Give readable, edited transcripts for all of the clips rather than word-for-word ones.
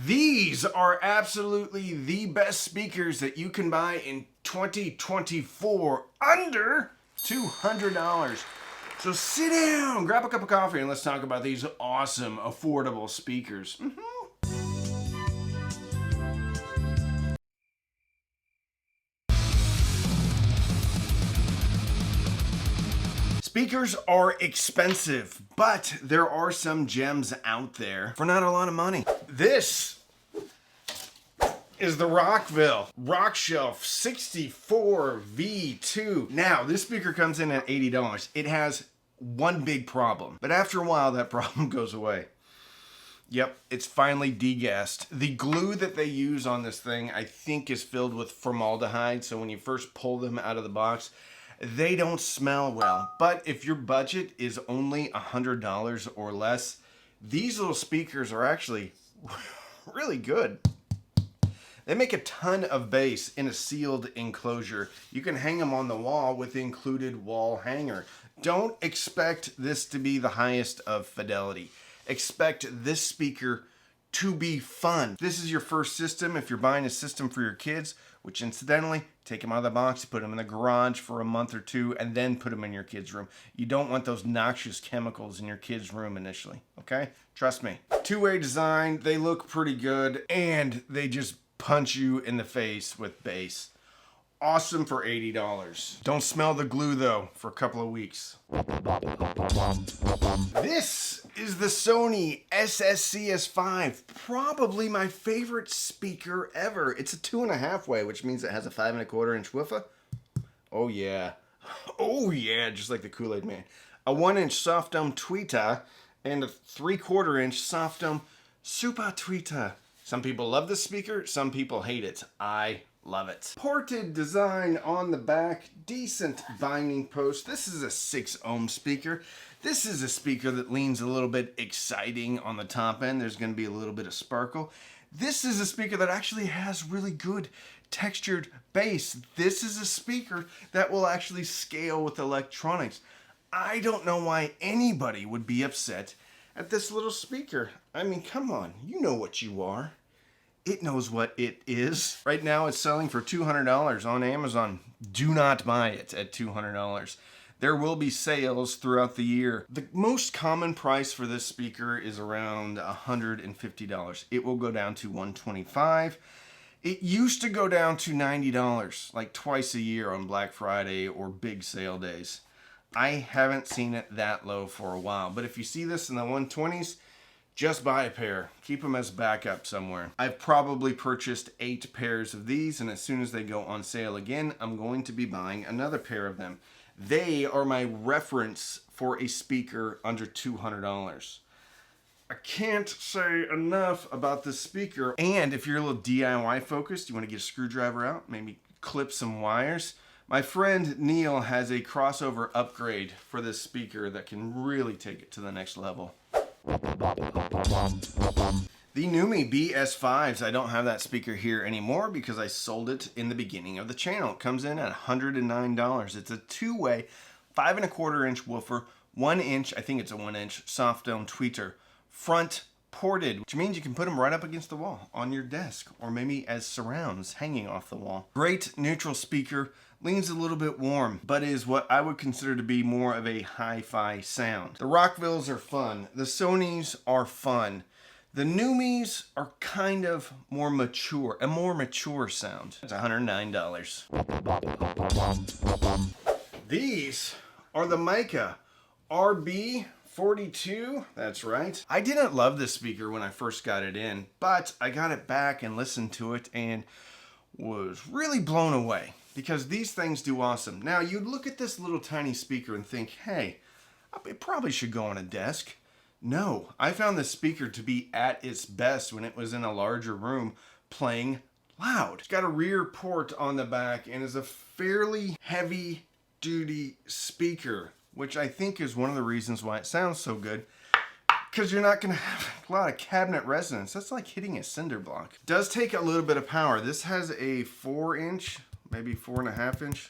These are absolutely the best speakers that you can buy in 2024 under $200. So sit down, grab a cup of coffee, and let's talk about these awesome, affordable speakers. Speakers are expensive, but there are some gems out there for not a lot of money. This is the Rockshelf 64V2. Now, this speaker comes in at $80. It has one big problem, but after a while, that problem goes away. Yep, it's finally degassed. The glue that they use on this thing, I think, is filled with formaldehyde, so when you first pull them out of the box, they don't smell well. But if your budget is only $100 or less, these little speakers are actually really good. They make a ton of bass in a sealed enclosure. You can hang them on the wall with the included wall hanger. Don't expect this to be the highest of fidelity. Expect this speaker to be fun. This is your first system if you're buying a system for your kids, which incidentally, take them out of the box, put them in the garage for a month or two, and then put them in your kid's room. You don't want those noxious chemicals in your kid's room initially, okay? Trust me. Two-way design, they look pretty good, and they just punch you in the face with bass. Awesome for $80. Don't smell the glue though for a couple of weeks. This is the Sony SRS5, probably my favorite speaker ever. It's a 2.5 way, which means it has a 5 1/4 inch woofer. Oh yeah. Oh yeah, just like the Kool-Aid Man. A 1-inch soft dome tweeter and a 3/4 inch soft dome super tweeter. Some people love this speaker, some people hate it. I love it. Ported design on the back, decent binding post. This is a 6 ohm speaker. This is a speaker that leans a little bit exciting on the top end. There's going to be a little bit of sparkle. This is a speaker that actually has really good textured bass. This is a speaker that will actually scale with electronics. I don't know why anybody would be upset at this little speaker. I mean, come on, you know what you are. It knows what it is. Right now it's selling for $200 on Amazon. Do not buy it at $200. There will be sales throughout the year. The most common price for this speaker is around $150. It will go down to $125. It used to go down to $90, like twice a year on Black Friday or big sale days. I haven't seen it that low for a while, but if you see this in the 120s, just buy a pair. Keep them as backup somewhere. I've probably purchased 8 pairs of these, and as soon as they go on sale again, I'm going to be buying another pair of them. They are my reference for a speaker under $200. I can't say enough about this speaker. And if you're a little DIY focused, you want to get a screwdriver out, maybe clip some wires, my friend Neil has a crossover upgrade for this speaker that can really take it to the next level. The Neewer BeS5s, I don't have that speaker here anymore because I sold it in the beginning of the channel. It comes in at $109. It's a 2-way, 5 1/4 inch woofer, 1 inch, I think it's a 1 inch soft dome tweeter, front ported, which means you can put them right up against the wall on your desk or maybe as surrounds hanging off the wall. Great neutral speaker, leans a little bit warm, but is what I would consider to be more of a hi-fi sound. The Rockvilles are fun. The Sonys are fun. The Neewer are kind of more mature, a more mature sound. It's $109. These are the Miciah RB42. That's right. I didn't love this speaker when I first got it in, but I got it back and listened to it and was really blown away because these things do awesome. Now, you'd look at this little tiny speaker and think, hey, it probably should go on a desk. No, I found this speaker to be at its best when it was in a larger room playing loud. It's got a rear port on the back and is a fairly heavy duty speaker, which I think is one of the reasons why it sounds so good, because you're not going to have a lot of cabinet resonance. That's like hitting a cinder block. It does take a little bit of power. This has a 4 inch, maybe 4.5 inch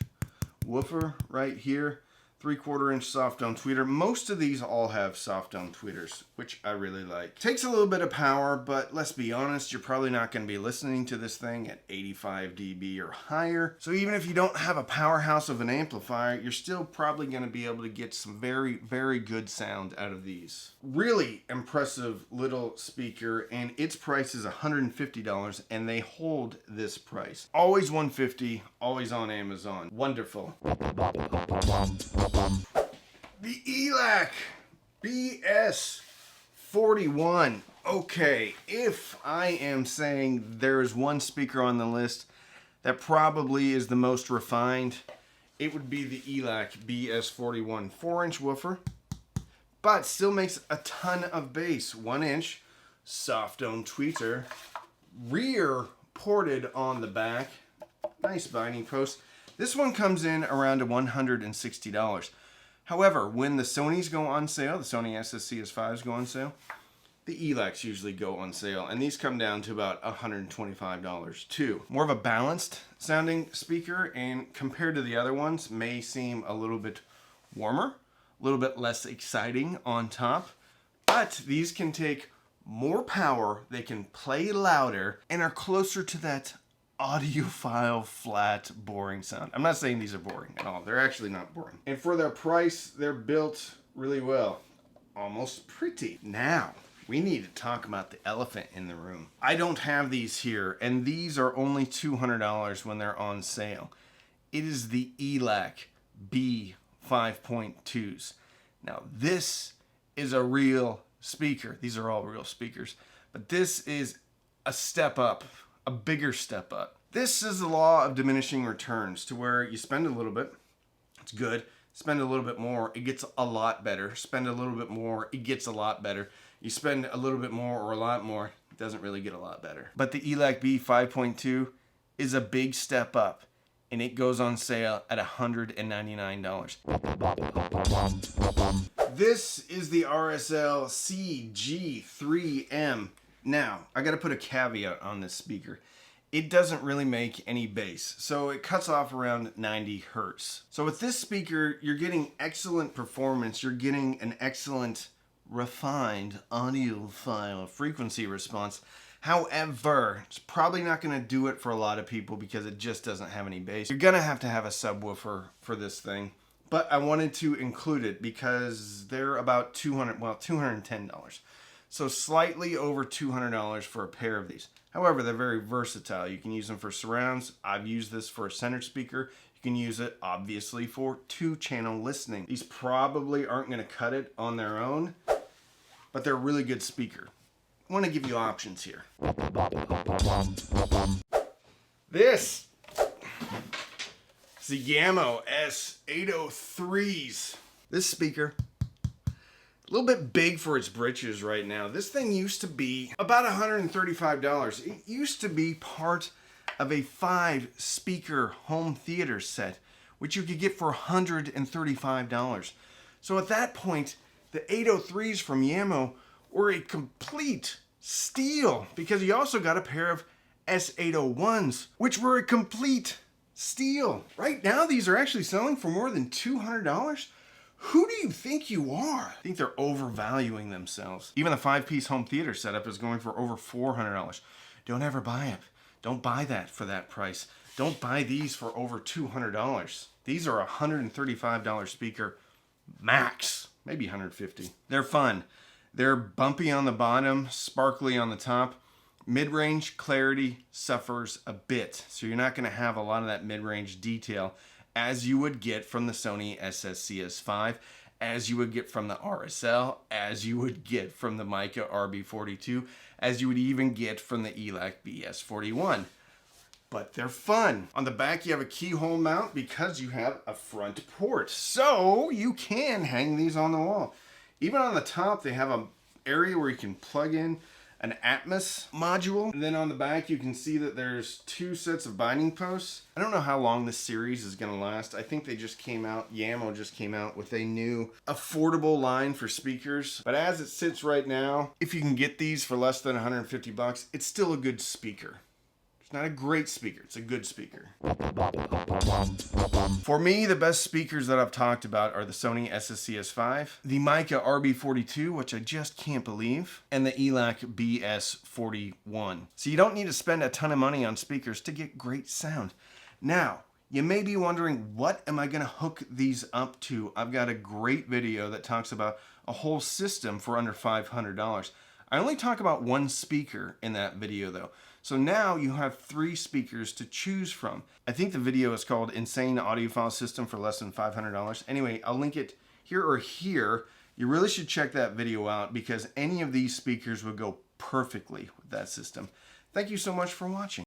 woofer right here. 3/4-inch soft dome tweeter. Most of these all have soft dome tweeters, which I really like. Takes a little bit of power, but let's be honest, you're probably not going to be listening to this thing at 85 dB or higher. So even if you don't have a powerhouse of an amplifier, you're still probably going to be able to get some very, very good sound out of these. Really impressive little speaker, and its price is $150, and they hold this price. Always $150, always on Amazon. Wonderful. The ELAC BeS5. Okay, if I am saying there is one speaker on the list that probably is the most refined, it would be the ELAC BeS5. 4-inch woofer, but still makes a ton of bass. 1-inch soft dome tweeter, rear ported on the back, nice binding post. This one comes in around $160. However, when the Sonys go on sale, the Sony SRS5s go on sale, the ELACs usually go on sale, and these come down to about $125 too. More of a balanced sounding speaker, and compared to the other ones, may seem a little bit warmer, a little bit less exciting on top, but these can take more power, they can play louder, and are closer to that audiophile, flat, boring sound. I'm not saying these are boring at all. They're actually not boring. And for their price, they're built really well. Almost pretty. Now, we need to talk about the elephant in the room. I don't have these here, and these are only $200 when they're on sale. It is the ELAC B5.2s. Now, this is a real speaker. These are all real speakers, but this is a step up, a bigger step up. This is the law of diminishing returns, to where you spend a little bit, it's good. Spend a little bit more, it gets a lot better. Spend a little bit more, it gets a lot better. You spend a little bit more or a lot more, it doesn't really get a lot better. But the ELAC B5.2 is a big step up, and it goes on sale at $199. This is the RSL CG3M. Now, I gotta put a caveat on this speaker. It doesn't really make any bass, so it cuts off around 90 hertz. So with this speaker, you're getting excellent performance, you're getting an excellent refined audiophile frequency response. However, it's probably not gonna do it for a lot of people because it just doesn't have any bass. You're gonna have to have a subwoofer for this thing, but I wanted to include it because they're about $210. So slightly over $200 for a pair of these. However, they're very versatile. You can use them for surrounds. I've used this for a center speaker. You can use it, obviously, for 2-channel listening. These probably aren't going to cut it on their own, but they're a really good speaker. I want to give you options here. This is the Yamaha S803s. This speaker, a little bit big for its britches right now. This thing used to be about $135. It used to be part of a 5-speaker home theater set, which you could get for $135. So at that point, the 803s from Yamaha were a complete steal, because you also got a pair of S801s, which were a complete steal. Right now, these are actually selling for more than $200. Who do you think you are? I think they're overvaluing themselves. Even the 5-piece home theater setup is going for over $400. Don't ever buy it. Don't buy that for that price. Don't buy these for over $200. These are a $135 speaker max, maybe $150. They're fun. They're bumpy on the bottom, sparkly on the top. Mid-range clarity suffers a bit, so you're not going to have a lot of that mid-range detail as you would get from the Sony SRS5, as you would get from the RSL, as you would get from the Miciah RB42, as you would even get from the ELAC BeS5. But they're fun. On the back, you have a keyhole mount because you have a front port, so you can hang these on the wall. Even on the top, they have an area where you can plug in an Atmos module. And then on the back, you can see that there's 2 sets of binding posts. I don't know how long this series is gonna last. I think they just came out, Yamaha just came out with a new affordable line for speakers. But as it sits right now, if you can get these for less than $150, it's still a good speaker. There's It's not a great speaker, it's a good speaker. For me, the best speakers that I've talked about are the Sony SRS5, the Miciah RB42, which I just can't believe, and the ELAC BeS5. So you don't need to spend a ton of money on speakers to get great sound. Now, you may be wondering, what am I gonna hook these up to? I've got a great video that talks about a whole system for under $500. I only talk about one speaker in that video though. So now you have 3 speakers to choose from. I think the video is called Insane Audiophile System for Less Than $500. Anyway, I'll link it here or here. You really should check that video out because any of these speakers would go perfectly with that system. Thank you so much for watching.